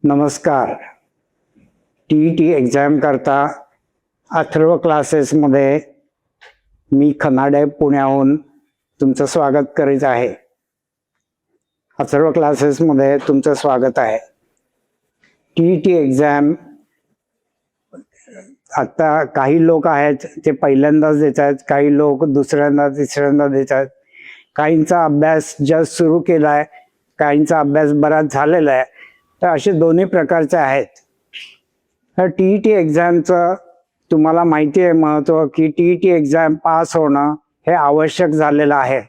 नमस्कार. T exam करता अथर्व क्लासेसमध्ये मी खनाडे पुण्याहून तुमचं स्वागत करीत आहे. अथर्व क्लासेसमध्ये तुमचं स्वागत आहे. टी एक्झाम आता काही लोक आहेत ते पहिल्यांदाच देत आहेत, काही लोक दुसऱ्यांदा तिसऱ्यांदा देत आहेत. काहींचा अभ्यास जस्ट सुरू केला आहे, काहींचा अभ्यास बराच झालेला आहे. तर असे दोन्ही प्रकारचे आहेत. तर टी एक्झामचं तुम्हाला माहिती आहे महत्त्व की टी एक्झाम पास होणं हे आवश्यक झालेलं आहे.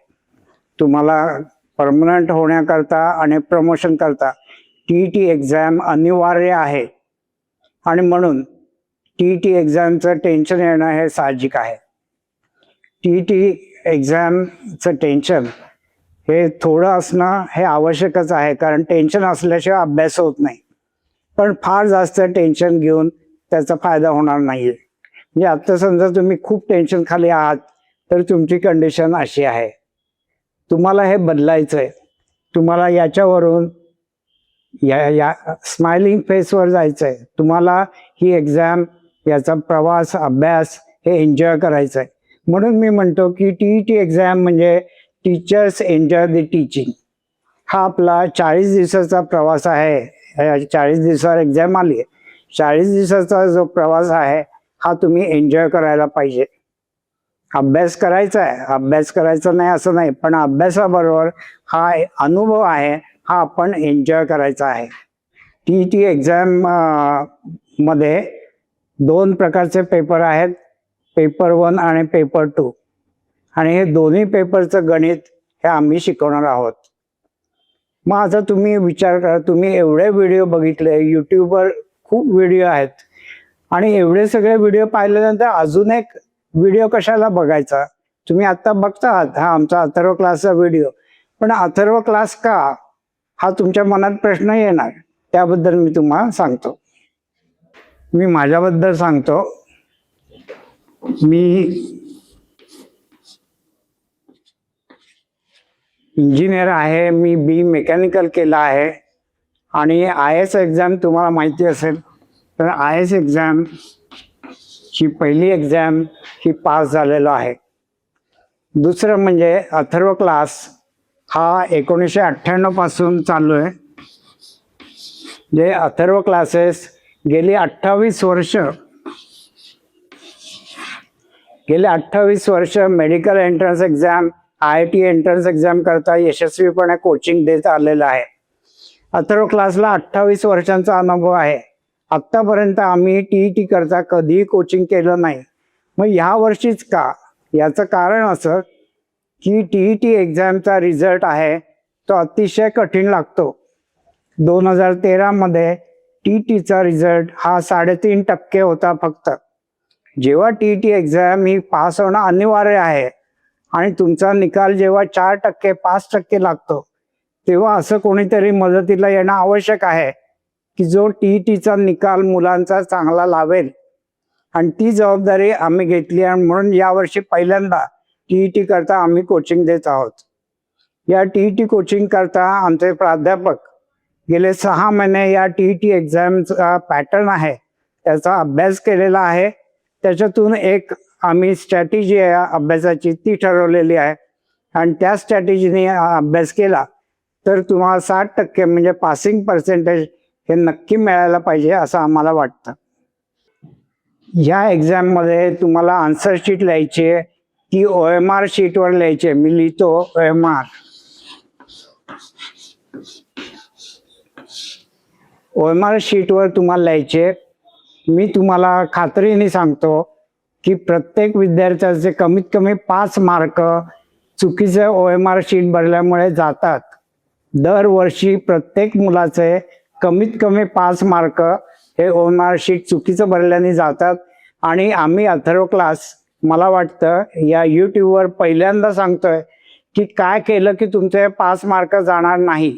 तुम्हाला परमनंट होण्याकरता आणि प्रमोशन करता टी एक्झाम अनिवार्य आहे. आणि म्हणून टी एक्झामचं टेन्शन येणं हे साहजिक आहे. टी एक्झामचं टेन्शन हे थोडं असणं हे आवश्यकच आहे, कारण टेन्शन असल्याशिवाय अभ्यास होत नाही. पण फार जास्त टेन्शन घेऊन त्याचा फायदा होणार नाही. म्हणजे आता समजा तुम्ही खूप टेन्शन खाली आहात तर तुमची कंडिशन अशी आहे. तुम्हाला हे बदलायचं आहे. तुम्हाला याच्यावरून या स्माइलिंग फेसवर जायचं आहे. तुम्हाला ही एक्झाम, याचा प्रवास, अभ्यास हे एन्जॉय करायचं आहे. म्हणून मी म्हणतो की टी एक्झाम म्हणजे टीचर्स एन्जॉय द टीचिंग. हा आपला 40 दिवसाचा प्रवास आहे. 40 दिवसावर एक्झाम आली आहे. 40 दिवसाचा जो प्रवास आहे हा तुम्ही एन्जॉय करायला पाहिजे. अभ्यास करायचा आहे, अभ्यास करायचा नाही असं नाही, पण अभ्यासाबरोबर हा अनुभव आहे हा आपण एन्जॉय करायचा आहे. टी एक्झाम मध्ये 2 प्रकारचे पेपर आहेत, पेपर 1 आणि पेपर 2. आणि हे दोन्ही पेपरचं गणित हे आम्ही शिकवणार आहोत. मग आता तुम्ही विचार करा, तुम्ही एवढे व्हिडिओ बघितले, यूट्यूबवर खूप व्हिडिओ आहेत, आणि एवढे सगळे व्हिडिओ पाहिल्यानंतर अजून एक व्हिडिओ कशाला बघायचा? तुम्ही आता बघता आहात हा आमचा अथर्व क्लासचा व्हिडिओ, पण अथर्व क्लास का, हा तुमच्या मनात प्रश्न येणार. त्याबद्दल मी तुम्हाला सांगतो. मी माझ्याबद्दल सांगतो. मी इंजिनियर आहे. मी बी मेकॅनिकल केला आहे. आणि IAS एक्झाम तुम्हाला माहिती असेल तर IAS एक्झाम ची पहिली एक्झाम ही पास झालेलो आहे. दुसरं म्हणजे अथर्व क्लास हा 1998 पासून चालू आहे. जे अथर्व क्लासेस गेली 28 वर्ष medical entrance exam, IIT entrance exam करता यशस्वीपणे कोचिंग देत आलेलं आहे. अथर्व क्लासला 28 वर्षांचा अनुभव आहे. आत्तापर्यंत आम्ही टी करता कधीही कोचिंग केलं नाही. मग ह्या वर्षीच का? याचं कारण असं की टी एक्झामचा रिझल्ट आहे तो अतिशय कठीण लागतो. 2013 मध्ये टीचा रिझल्ट हा 3.5% होता फक्त. जेव्हा टी एक्झाम ही पास होणं अनिवार्य आहे आणि तुमचा निकाल जेव्हा 4%, 5% लागतो, तेव्हा असं कोणीतरी मदतीला येणं आवश्यक आहे की जो टीचा निकाल मुलांचा चांगला लावेल. आणि ती जबाबदारी आम्ही घेतली आणि म्हणून यावर्षी पहिल्यांदा टी करता आम्ही कोचिंग देत आहोत. या टी कोचिंग करता आमचे प्राध्यापक गेले 6 महिने या टी एक्झामचा पॅटर्न आहे त्याचा अभ्यास केलेला आहे. त्याच्यातून एक आम्ही स्ट्रॅटेजी आहे अभ्यासाची ती ठरवलेली आहे, आणि त्या स्ट्रॅटेजीने अभ्यास केला तर तुम्हाला 60% म्हणजे पासिंग पर्सेंटेज हे नक्की मिळायला पाहिजे असं आम्हाला वाटतं. ह्या एक्झाममध्ये तुम्हाला आन्सर शीट लिहायची आहे, ती OMR शीटवर लिहायची आहे. मी लिहितो OMR शीटवर तुम्हाला लिहायचे. मी तुम्हाला खात्रीने सांगतो की प्रत्येक विद्यार्थ्याचे कमीत कमी 5 मार्क चुकीचे OMR शीट भरल्यामुळे जातात. दरवर्षी प्रत्येक मुलाचे कमीत कमी 5 मार्क हे OMR शीट चुकीचं भरल्याने जातात. आणि आम्ही अथर्व क्लास, मला वाटतं या यूट्यूबवर पहिल्यांदा सांगतोय की काय केलं की तुमचे 5 मार्क जाणार नाही.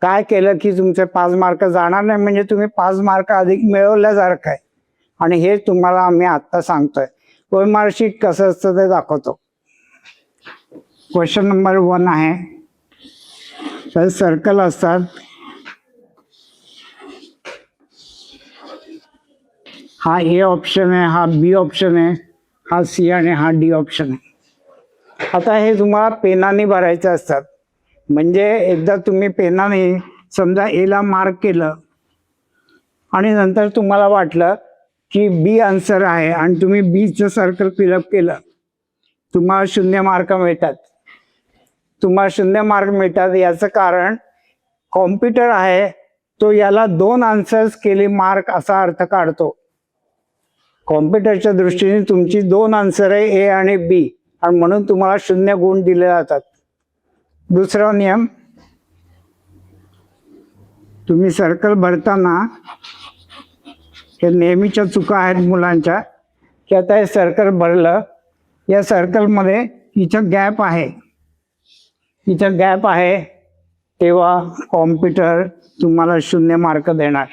काय केलं की तुमचे 5 मार्क जाणार नाही म्हणजे तुम्ही 5 मार्क अधिक मिळवल्यासारखं आहे. आणि हे तुम्हाला आम्ही आत्ता सांगतोय. OMR शीट कसं असतं ते दाखवतो. क्वेश्चन नंबर 1 आहे. तर सर्कल असतात, हा ए ऑप्शन आहे, हा बी ऑप्शन आहे, हा सी आणि हा डी ऑप्शन आहे. आता हे तुम्हाला पेनाने भरायचे असतात. म्हणजे एकदा तुम्ही पेनाने समजा एला मार्क केलं आणि नंतर तुम्हाला वाटलं की बी आन्सर आहे आणि तुम्ही बीचं सर्कल फिलअप केलं, तुम्हाला 0 मार्क मिळतात. तुम्हाला 0 मार्क मिळतात याचं कारण कॉम्प्युटर आहे तो याला 2 आन्सर्स केली मार्क असा अर्थ काढतो. कॉम्प्युटरच्या दृष्टीने तुमची 2 आन्सर आहे ए आणि बी आणि म्हणून तुम्हाला 0 गुण दिले जातात. दुसरा नियम, तुम्ही सर्कल भरताना हे नेहमीच्या चुका आहेत मुलांच्या की आता हे सर्कल भरलं, या सर्कलमध्ये इथं गॅप आहे, इथं गॅप आहे, तेव्हा कॉम्प्युटर तुम्हाला 0 मार्क देणार.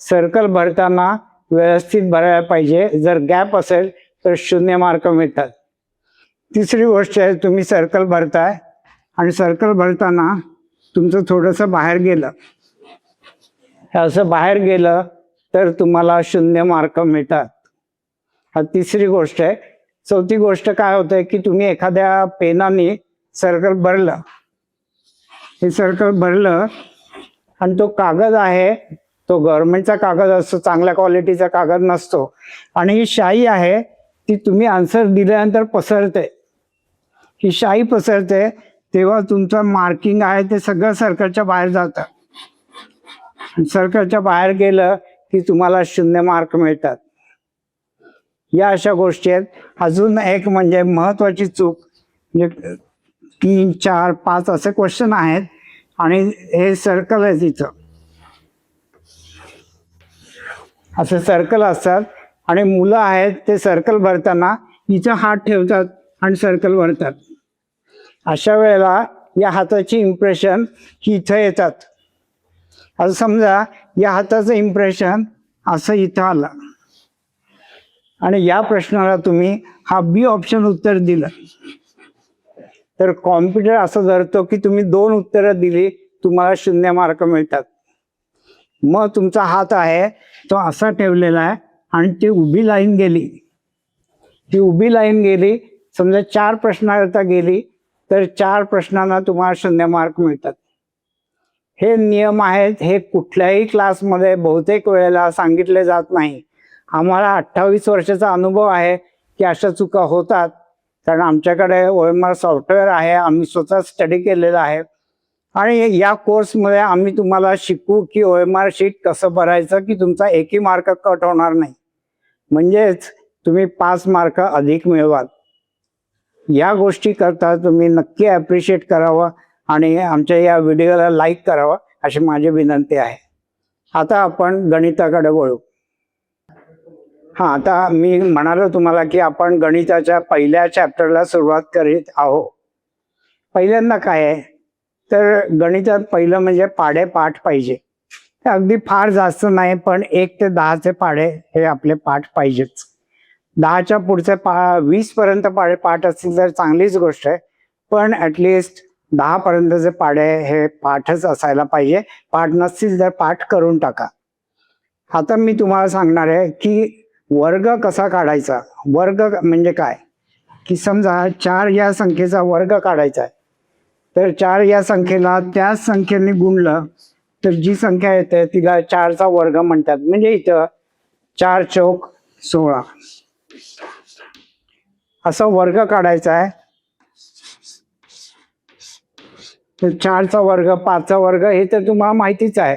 सर्कल भरताना व्यवस्थित भरायला पाहिजे, जर गॅप असेल तर 0 मार्क मिळतात. तिसरी गोष्ट आहे, तुम्ही सर्कल भरताय आणि सर्कल भरताना तुमचं थोडंसं बाहेर गेलं, असं बाहेर गेलं तर तुम्हाला 0 मार्क मिळतात. हा तिसरी गोष्ट आहे. चौथी गोष्ट काय होते की तुम्ही एखाद्या पेनाने सर्कल भरलं, हे सर्कल भरलं आणि तो कागद आहे तो गव्हर्नमेंटचा कागद असतो, चांगल्या क्वालिटीचा कागद नसतो आणि ही शाई आहे ती तुम्ही आन्सर दिल्यानंतर पसरते. ही शाई पसरते तेव्हा तुमचं मार्किंग आहे ते सगळं सर्कलच्या बाहेर जातं. सर्कलच्या बाहेर गेलं की तुम्हाला 0 मार्क मिळतात. या अशा गोष्टी आहेत. अजून एक म्हणजे महत्वाची चूक, म्हणजे 3, 4, 5 असे क्वेश्चन आहेत आणि हे सर्कल आहे, तिथं असे सर्कल असतात आणि मुलं आहेत ते सर्कल भरताना इथं हात ठेवतात आणि सर्कल भरतात. अशा वेळेला या हाताची इम्प्रेशन ही इथं येतात. असं समजा या हाताचं इम्प्रेशन असं इथं आलं आणि या प्रश्नाला तुम्ही हा बी ऑप्शन उत्तर दिलं तर कॉम्प्युटर असं धरतो की तुम्ही 2 उत्तरं दिली, तुम्हाला 0 मार्क मिळतात. मग तुमचा हात आहे तो असा ठेवलेला आहे आणि ती उभी लाईन गेली, ती उभी लाईन गेली, समजा 4 प्रश्नाकरता गेली तर 4 प्रश्नांना तुम्हाला 0 मार्क मिळतात. हे नियम आहेत, हे कुठल्याही क्लासमध्ये बहुतेक वेळेला सांगितले जात नाही. आम्हाला 28 वर्षाचा अनुभव आहे की अशा चुका होतात, कारण आमच्याकडे OMR सॉफ्टवेअर आहे, आम्ही स्वतः स्टडी केलेला आहे आणि या कोर्समध्ये आम्ही तुम्हाला शिकू की OMR शीट कसं भरायचं की तुमचा एकही मार्क कट होणार नाही, म्हणजेच तुम्ही 5 मार्क अधिक मिळवाल. या गोष्टी करता तुम्ही नक्की ॲप्रिशिएट करावं आणि आमच्या या व्हिडिओला लाईक करावं अशी माझी विनंती आहे. आता आपण गणिताकडे वळू. आता मी म्हणालो तुम्हाला की आपण गणिताच्या पहिल्या चॅप्टरला सुरुवात करीत आहोत. पहिल्यांदा काय आहे तर गणितात पहिलं म्हणजे पाढे-पाठ पाहिजे. अगदी फार जास्त नाही, पण 1 ते 10चे पाढे हे आपले पाठ पाहिजेच. 10च्या पुढचे 20 पर्यंत पाठ असतील तर चांगलीच गोष्ट आहे, पण ॲटलिस्ट 10 पर्यंतचे पाढे हे पाठच असायला पाहिजे. पाठ नसतील तर पाठ करून टाका. आता मी तुम्हाला सांगणार आहे की वर्ग कसा काढायचा. वर्ग म्हणजे काय की समजा 4 या संख्येचा वर्ग काढायचा आहे, तर 4 या संख्येला त्याच संख्येने गुणलं तर जी संख्या येते तिला 4चा वर्ग म्हणतात. म्हणजे इथं 4 चौक 16 असा वर्ग काढायचा आहे. तर 4चा वर्ग, 5चा वर्ग हे तर तुम्हाला माहितीच आहे,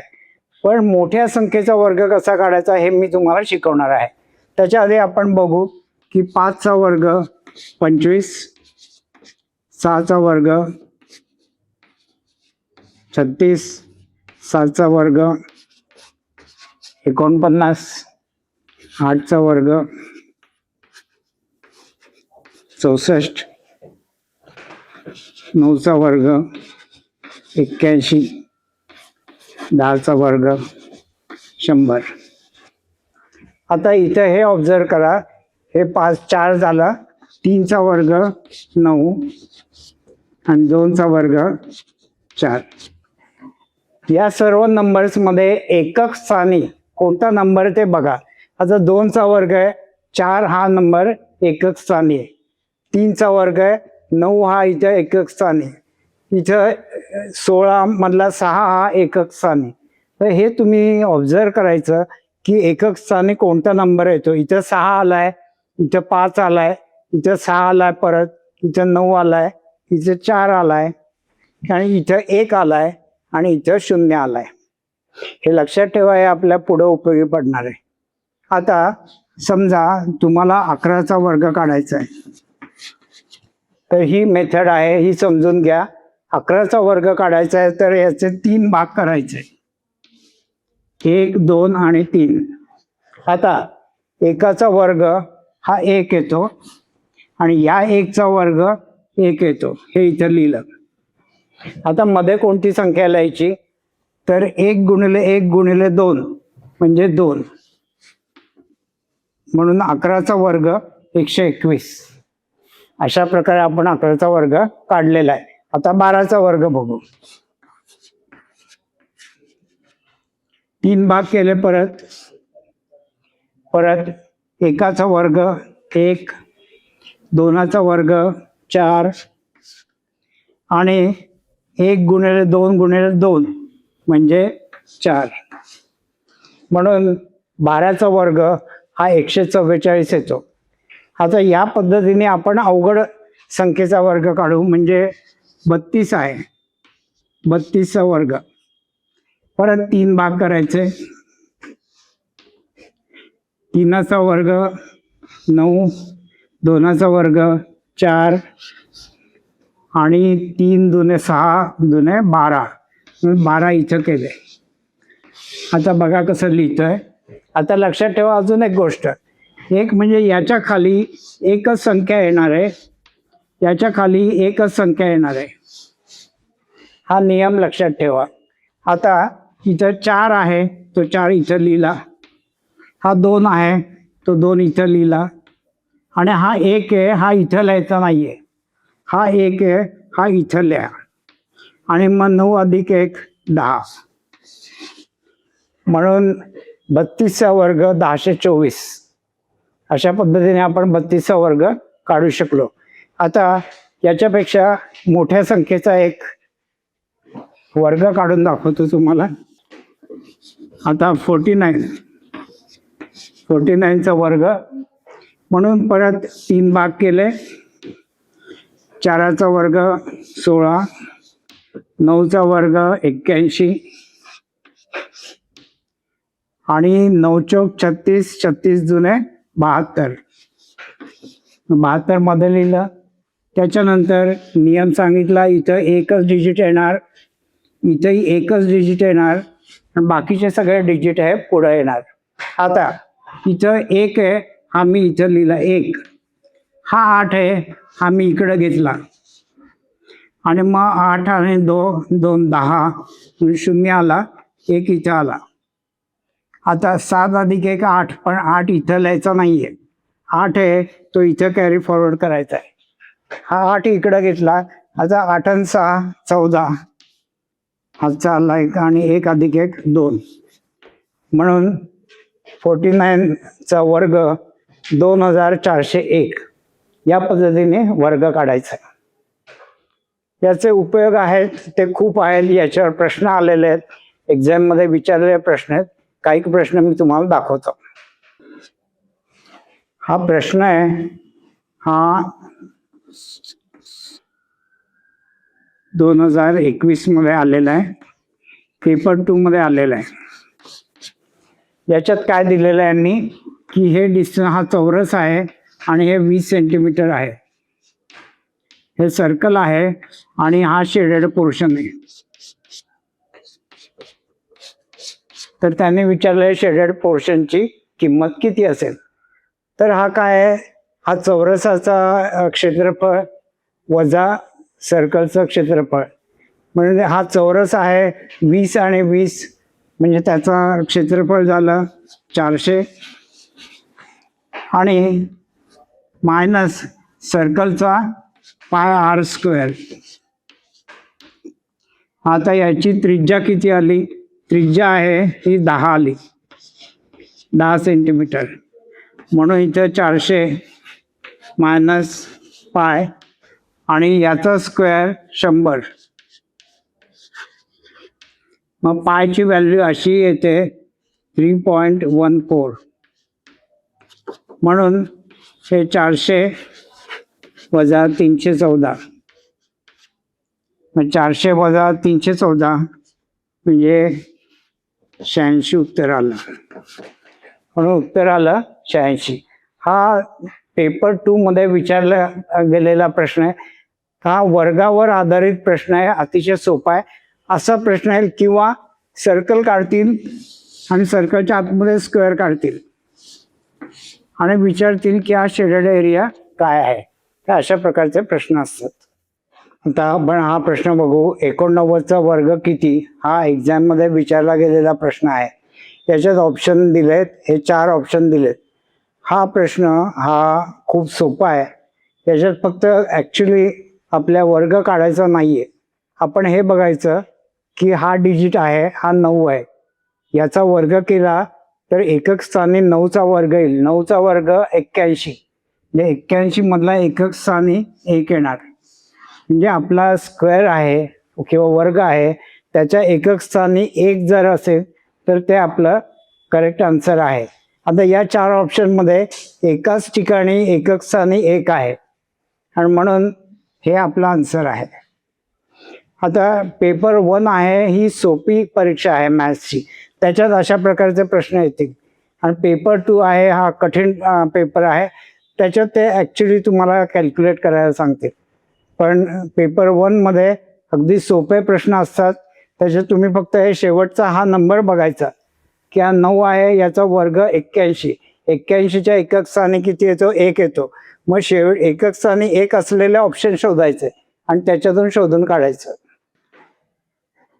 पण मोठ्या संख्येचा वर्ग कसा काढायचा हे मी तुम्हाला शिकवणार आहे. त्याच्या आधी आपण बघू की 5चा वर्ग 25, 6चा वर्ग 36, 7चा वर्ग 49, 8चा वर्ग 64, 9चा वर्ग 81, 10चा वर्ग 100. आता इथं हे ऑब्झर्व करा, हे 5 4 झाला, 3चा वर्ग 9 आणि 2चा वर्ग 4. या सर्व नंबर्समध्ये एकक स्थानी कोणता नंबर ते बघा. आता 2चा वर्ग आहे, 4 हा नंबर एकक स्थानी आहे, 3चा वर्ग आहे, 9 हा इथं एकक स्थानी, इथं 16 मधला 6 हा एकक स्थानी. तर हे तुम्ही ऑब्झर्व करायचं की एकक स्थानी कोणता नंबर येतो. इथं 6 आलाय, इथं 5 आलाय, इथं 6 आलाय, परत इथं 9 आलाय, इथं 4 आलाय आणि इथं 1 आलाय आणि इथं 0 आलाय. हे लक्षात ठेवा, हे आपल्या पुढे उपयोगी पडणार आहे. आता समजा तुम्हाला 11चा वर्ग काढायचा आहे, तर ही मेथड आहे, ही समजून घ्या. 11चा वर्ग काढायचा आहे तर याचे 3 भाग करायचे, 1, 2 आणि 3. आता एकाचा वर्ग हा 1 येतो आणि या 1चा वर्ग 1 येतो, हे इथं लिहिलं. आता मध्ये कोणती संख्या लिहायची, तर 1 गुणिले 1 गुणिले 2 म्हणजे 2, म्हणून 11चा वर्ग 121. अशा प्रकारे आपण 11चा वर्ग काढलेला आहे. आता 12चा वर्ग बघू. 3 भाग केले, परत परत एकाचा वर्ग 1, 2चा वर्ग 4 आणि 1 गुणिले 2 गुणिले 2 म्हणजे 4, म्हणून 12चा वर्ग हा 144 येतो. आता या पद्धतीने आपण अवघड संख्येचा वर्ग काढू, म्हणजे 32 आहे, 32चा वर्ग. परत 3 भाग करायचे, 3चा वर्ग 9, 2चा वर्ग 4 आणि 3 दुने 6 दुने 12, 12 इथं केले. आता बघा कसं लिहितोय. आता लक्षात ठेवा अजून एक गोष्ट, एक म्हणजे याच्या खाली एकच संख्या येणार आहे, याच्या खाली एकच संख्या येणार आहे, हा नियम लक्षात ठेवा. आता इथं 4 आहे, तो 4 इथं लिहिला, हा 2 आहे, तो 2 इथं लिहिला, आणि हा 1 आहे, हा इथं लिहायचा नाहीये, हा 1 आहे, हा इथं लिहा, आणि मग 9 अधिक 1 10, म्हणून 32चा वर्ग 1024. अशा पद्धतीने आपण 32चा वर्ग काढू शकलो. आता याच्यापेक्षा मोठ्या संख्येचा एक वर्ग काढून दाखवतो तुम्हाला. आता 49चा वर्ग, म्हणून परत 3 भाग केले, 4चा वर्ग 16, 9चा वर्ग 81 आणि 9 चौक 36, 36 दुने 72, 72 मध्ये लिहिलं. त्याच्यानंतर नियम सांगितला, इथं एकच डिजिट येणार, इथंही एकच डिजिट येणार, आणि बाकीचे सगळे डिजिट आहे पुढे येणार. आता इथं 1 आहे, हा मी इथं लिहिला 1, हा 8 आहे, हा मी इकडे घेतला, आणि मग 8 आणि 2 2 10, 0 आला, 1 इथं आला. आता 7 अधिक 1 8, पण 8 इथं लिहायचा नाहीये, 8 आहे तो इथं कॅरी फॉरवर्ड करायचा आहे, हा 8 इकडं घेतला. आता 8 आणि 6 14, हा चालला 1, आणि 1 अधिक 1 2, म्हणून 49चा वर्ग 2401. या पद्धतीने वर्ग काढायचा आहे. याचे उपयोग आहेत ते खूप आहेत, याच्यावर प्रश्न आलेले आहेत, एक्झाममध्ये विचारलेले प्रश्न आहेत. काही प्रश्न मी तुम्हाला दाखवतो. हा प्रश्न आहे, हा 2021 मध्ये आलेला आहे, पेपर 2 मध्ये आलेला आहे. याच्यात काय दिलेलं आहे यांनी, की हे डिस्टन्स, हा चौरस आहे आणि हे 20 सेंटीमीटर आहे, हे सर्कल आहे आणि हा शेडेड पोर्शन आहे. तर त्याने विचारलंय शेडेड पोर्शनची किंमत किती असेल. तर हा काय आहे, हा चौरसाचा क्षेत्रफळ वजा सर्कलचं क्षेत्रफळ, म्हणजे हा चौरस आहे 20 आणि 20, म्हणजे त्याचा क्षेत्रफळ झालं 400, आणि मायनस सर्कलचा πr². आता याची त्रिज्या किती आली, त्रिज्या आहे ही 10 आली, 10 सेंटीमीटर, म्हणून इथं 400 मायनस पाय आणि याचा स्क्वेअर 100. मग पायची व्हॅल्यू अशी येते 3.14. म्हणून हे 400 वजा 314. मग 400 वजा 314 म्हणजे 86 उत्तर आलं. म्हणून उत्तर आलं 86. हा पेपर 2 मध्ये विचारला गेलेला प्रश्न आहे. हा वर्गावर आधारित प्रश्न आहे, अतिशय सोपा आहे. असा प्रश्न आहे किंवा सर्कल काढतील आणि सर्कलच्या आतमध्ये स्क्वेअर काढतील आणि विचारतील की हा शेडेड एरिया काय आहे. तर अशा प्रकारचे प्रश्न असतात. आता आपण हा प्रश्न बघू. 89चा वर्ग किती हा एक्झाममध्ये विचारला गेलेला प्रश्न आहे. याच्यात ऑप्शन दिलेत, हे 4 ऑप्शन दिलेत. हा प्रश्न हा खूप सोपा आहे. याच्यात फक्त ॲक्च्युली आपल्या वर्ग काढायचा नाही आहे. आपण हे बघायचं की हा डिजिट आहे, हा 9 आहे. याचा वर्ग केला तर एकक स्थानी 9चा वर्ग येईल. 9चा वर्ग 81, म्हणजे 81 मधला एकक स्थानी 1 येणार. म्हणजे आपला स्क्वेअर आहे किंवा वर्ग आहे त्याच्या एकक स्थानी 1 जर असेल तर ते आपलं करेक्ट आन्सर आहे. आता या 4 ऑप्शनमध्ये एकाच ठिकाणी एकक स्थानी 1 आहे आणि म्हणून हे आपला आन्सर आहे. आता पेपर 1 आहे, ही सोपी परीक्षा आहे मॅथ्सची, त्याच्यात अशा प्रकारचे प्रश्न येतील. आणि पेपर 2 आहे, हा कठीण पेपर आहे, त्याच्यात ते ॲक्च्युली तुम्हाला कॅल्क्युलेट करायला सांगते. पण पेपर 1 मध्ये अगदी सोपे प्रश्न असतात. त्याच्यात तुम्ही फक्त हे शेवटचा हा नंबर बघायचा की हा 9 आहे, याचा वर्ग 81. 81च्या एकक स्थानी किती येतो? 1 येतो. मग एकक स्थानी 1 असलेले ऑप्शन शोधायचे आणि त्याच्यातून शोधून काढायचं.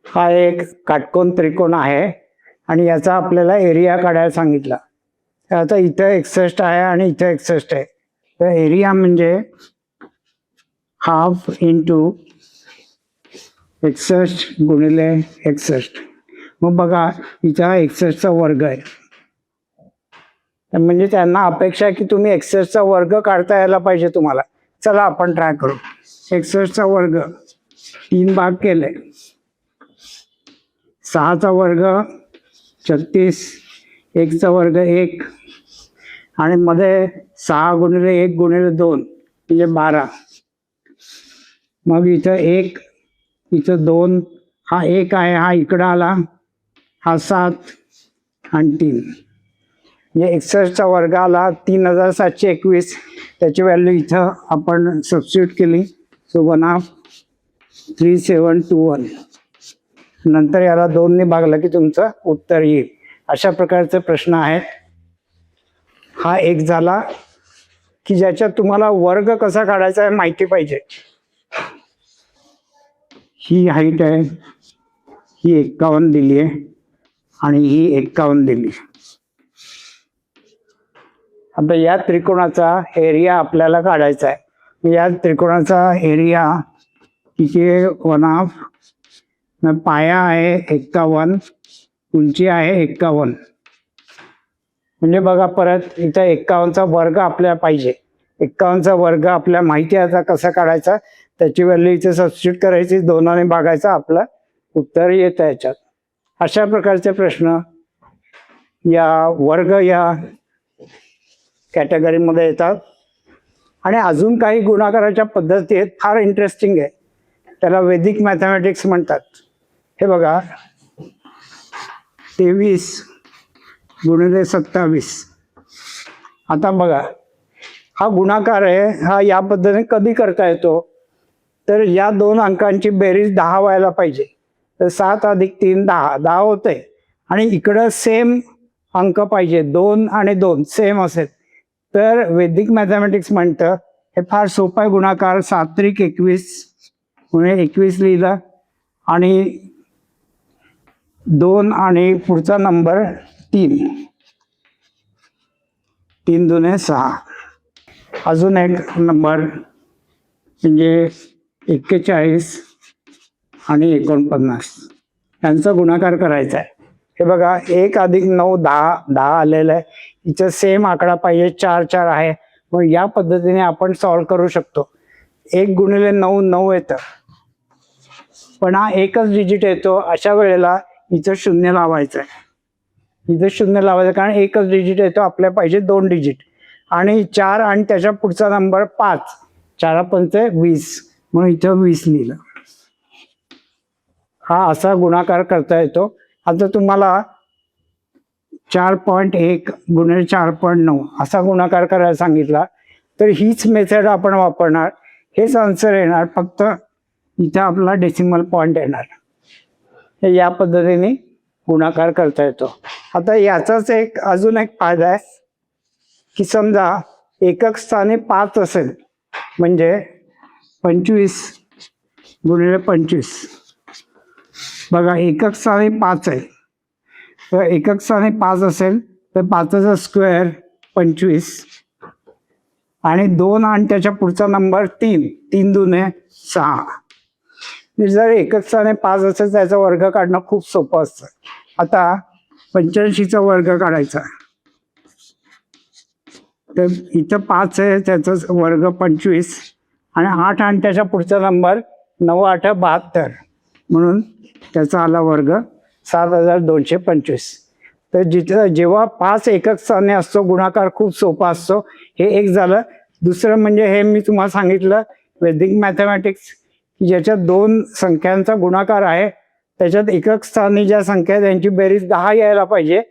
हा एक काटकोन त्रिकोण आहे आणि याचा आपल्याला एरिया काढायला सांगितला. आता इथं 61 आहे आणि इथं 61 आहे. तर एरिया म्हणजे हाफ इंटू 61 गुणिले 61. मग बघा इथं 61चा वर्ग आहे, म्हणजे त्यांना अपेक्षा आहे की तुम्ही 61चा वर्ग काढता यायला पाहिजे तुम्हाला. चला आपण ट्राय करू. 61चा वर्ग 3 भाग केले. 6चा वर्ग 36, 1चा वर्ग 1 आणि मध्ये 6 गुणिले 1 गुणिले 2 म्हणजे 12. मग इथं 1, इथं 2, हा 1 आहे, हा इकडं आला, हा 7 आणि 3. म्हणजे 61चा वर्ग आला 3721. त्याची व्हॅल्यू इथं आपण सबस्टिट्यूट केली. सो 1/3721. नंतर याला 2ने भागलं की तुमचं उत्तर येईल. अशा प्रकारचे प्रश्न आहेत. हा एक झाला की ज्याच्यात तुम्हाला वर्ग कसा काढायचा आहे माहिती पाहिजे. ही हाईट आहे, ही 51 दिली आहे आणि ही 51 दिली. आता या त्रिकोणाचा एरिया आपल्याला काढायचा आहे. या त्रिकोणाचा एरिया किती आहे? 1/2. पाया आहे 51, उंची आहे 51. म्हणजे बघा परत इथं 51चा वर्ग आपल्याला पाहिजे. 51चा वर्ग आपल्याला माहिती आहे आता कसा काढायचा. त्याची व्हॅल्यू इथे सबस्टिट्यूट करायची, 2ने भागायचा, आपलं उत्तर येतं याच्यात. अशा प्रकारचे प्रश्न या वर्ग या कॅटेगरीमध्ये येतात. आणि अजून काही गुणाकाराच्या पद्धती आहेत, फार इंटरेस्टिंग आहे. त्याला वैदिक मॅथमॅटिक्स म्हणतात. हे बघा 23 गुणिले 27. आता बघा हा गुणाकार आहे, हा या पद्धतीने कधी करता येतो तर या 2 अंकांची बेरीज 10 व्हायला पाहिजे. तर 7 अधिक 3 10 होते आणि इकडं सेम अंक पाहिजे, 2 आणि 2 सेम असेल तर वैदिक मॅथमॅटिक्स म्हणतं हे फार सोपा आहे गुणाकार. 7 त्रिक 21 म्हणून 21 लिहिलं आणि 2 आणि पुढचा नंबर 3, 3 दुने 6. अजून एक नंबर म्हणजे 41 आणि 49 यांचा गुणाकार करायचा आहे. हे बघा 1 अधिक 9 10, 10 आलेलं आहे. इथं सेम आकडा पाहिजे 4 4 आहे. मग या पद्धतीने आपण सॉल्व्ह करू शकतो. 1 गुणिले 9 9 येतं, पण हा एकच डिजिट येतो. अशा वेळेला इथं शून्य लावायचं आहे. इथं शून्य लावायचं कारण एकच डिजिट येतो, आपल्या पाहिजे 2 डिजिट. आणि 4 आणि त्याच्या पुढचा नंबर 5, 4 5 20, म्हणून इथं 20 लिहिलं. हा असा गुणाकार करता येतो. आता तुम्हाला 4.1 गुणिले 4.9 असा गुणाकार करायला सांगितला तर हीच मेथड आपण वापरणार. हेच आन्सर येणार, फक्त इथं आपला डेसिमल पॉईंट येणार. हे या पद्धतीने गुणाकार करता येतो. आता याचाच अजून एक फायदा आहे की समजा एकक स्थानी 5 असेल म्हणजे 25 गुणिले 25. बघा एकक स्थानी 5 आहे, तर एकक स्थानी 5 असेल तर 5चा स्क्वेअर 25 आणि 2 आणि त्याच्या पुढचा नंबर 3, 3 दुने 6. जर एकक स्थानी 5 असेल त्याचा वर्ग काढणं खूप सोपं असतं. आता 85चा वर्ग काढायचा, तर इथं 5 आहे, त्याचा वर्ग 25 आणि 8 आणि त्याच्या पुढचा नंबर 9 8 72, म्हणून त्याचा आला वर्ग 7225. तर जेव्हा 5 एकक स्थानी असतो गुणाकार खूप सोपा असतो. हे एक झालं. दुसरं म्हणजे हे मी तुम्हाला सांगितलं वैदिक मॅथमॅटिक्स, की ज्याच्यात 2 संख्यांचा गुणाकार आहे त्याच्यात एकक स्थानी ज्या संख्या आहे त्यांची बेरीज 10 यायला पाहिजे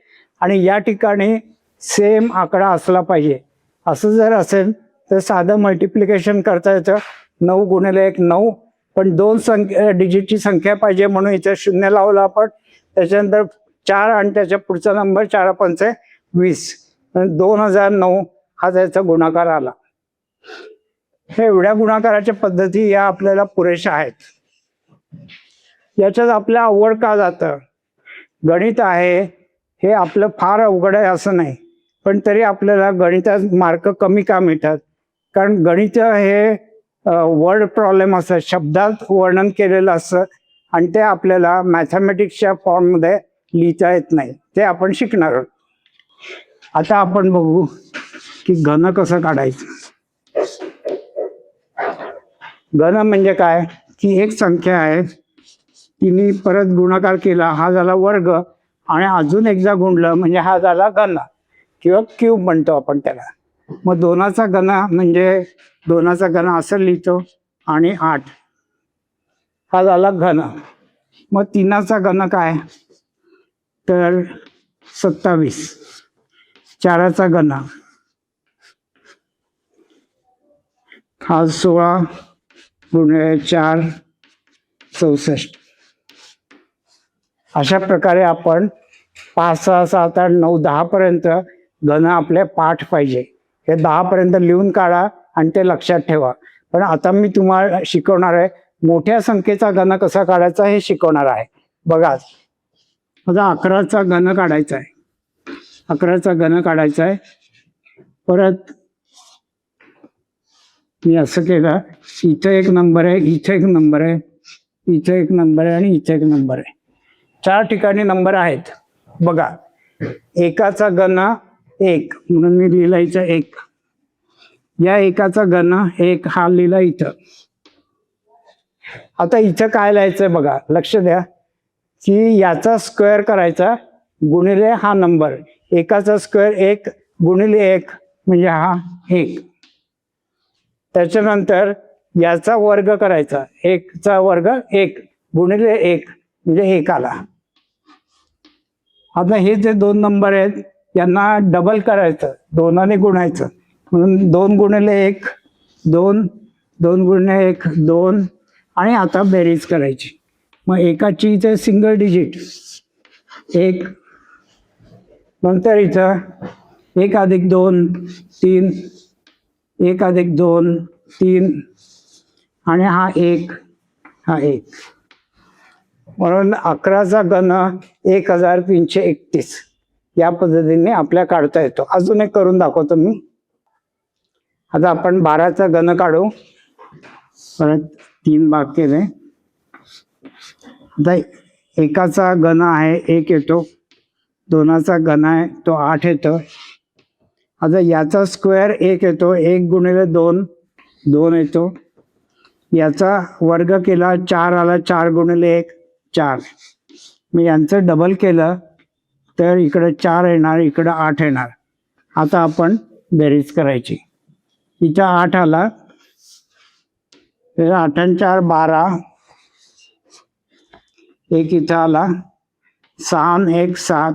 आणि या ठिकाणी सेम आकडा असला पाहिजे. असं जर असेल तर साधं मल्टिप्लिकेशन करता येतं. 9 गुणिले 1 9, पण 2 डिजिटची संख्या पाहिजे म्हणून इथे 0 लावलं आपण. त्याच्यानंतर 4 आणि त्याच्या पुढचा नंबर 4 5 20, 2009 हा त्याचा गुणाकार आला. हे एवढ्या गुणाकाराच्या पद्धती या आपल्याला पुरेशा आहेत. याच्यात आपल्या आवड का जातं? गणित आहे हे आपलं फार अवघड आहे असं नाही, पण तरी आपल्याला गणितात मार्क कमी का मिळतात? कारण गणित हे वर्ड प्रॉब्लेम असतं, शब्दात वर्णन केलेलं असतं आणि ते आपल्याला मॅथमॅटिक्सच्या फॉर्ममध्ये लिहिता येत नाही. ते आपण शिकणार आहोत. आता आपण बघू की घन कसं काढायचं. घन म्हणजे काय की एक संख्या आहे, तिने परत गुणाकार केला, हा झाला वर्ग, आणि अजून एकदा गुणलं म्हणजे हा झाला घन किंवा क्यूब म्हणतो आपण त्याला. मग 2चा घन म्हणजे 2चा घन असं लिहितो आणि 8 हा झाला घन. मग 3चा घन काय तर 27. 4चा घन हा 16 गुणिले 4 64. अशा प्रकारे आपण 5 6 7 8 9 10 पर्यंत घन आपले पाठ पाहिजे. हे 10 पर्यंत लिहून काढा आणि ते लक्षात ठेवा. पण आता मी तुम्हाला शिकवणार आहे मोठ्या संख्येचा घन कसा काढायचा हे शिकवणार आहे. बघा आता 11चा घन काढायचा आहे. 11चा घन काढायचा आहे. परत मी असं केलं, इथं एक नंबर आहे, इथं एक नंबर आहे, इथं एक नंबर आहे आणि इथं एक नंबर आहे. 4 ठिकाणी नंबर आहेत. बघा एकाचा घन 1 म्हणून मी लिहिला इथं 1. या एकाचा घन 1 हा लिहिला इथं. आता इथं काय लिहायचंय बघा, लक्ष द्या की याचा स्क्वेअर करायचा गुणिले हा नंबर. एकाचा स्क्वेअर 1 गुणिले 1 म्हणजे हा 1. त्याच्यानंतर याचा वर्ग करायचा, 1चा वर्ग 1 गुणिले 1 म्हणजे 1 आला. आता हे जे 2 नंबर आहेत यांना डबल करायचं, 2ने गुणायचं, म्हणून 2 गुणिले 1 2, 2 गुणिले 1 2, आणि आता बेरीज करायची. मग एकाची इथे सिंगल डिजिट 1, नंतर इथं 1 अधिक 2 3, 1 अधिक 2 3, आणि हा 1 हा 1, म्हणून 11चा घन 1331. या पद्धतीने आपल्या काढता येतो. अजून एक करून दाखवतो मी. आता आपण 12चा घन काढू. परत 3 भाग केले. आता एकाचा घन आहे 1 येतो, 2चा घन आहे तो 8 येतो. आता याचा स्क्वेअर 1 येतो, 1 गुणिले 2 2 येतो. याचा वर्ग केला 4 आला, 4 गुणिले 1 4. मी यांचं डबल केलं तर इकडे 4 येणार, इकडे 8 येणार. आता आपण बेरीज करायची. इथं 8 आला, 8 आणि 4 12. एक इथं आला, 6 आणि 1 7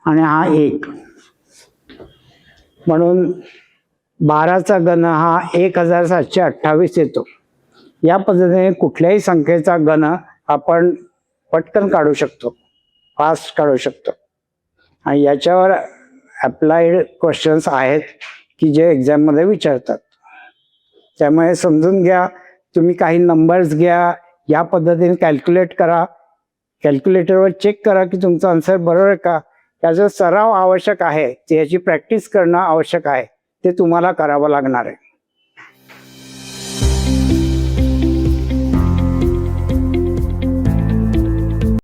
आणि हा 1. म्हणून 12चा घन हा 1728 येतो. या पद्धतीने कुठल्याही संख्येचा घन आपण पटकन काढू शकतो, फास्ट काढू शकतो. आणि याच्यावर अप्लाइड क्वेश्चन्स आहेत की जे एक्झाममध्ये विचारतात. त्यामुळे समजून घ्या, तुम्ही काही नंबर्स घ्या, या पद्धतीने कॅल्क्युलेट करा. कॅल्क्युलेटरवर चेक करा की तुमचं आन्सर बरोबर आहे का. याचा सराव आवश्यक आहे, याची प्रॅक्टिस करणं आवश्यक आहे, ते तुम्हाला करावं लागणार आहे.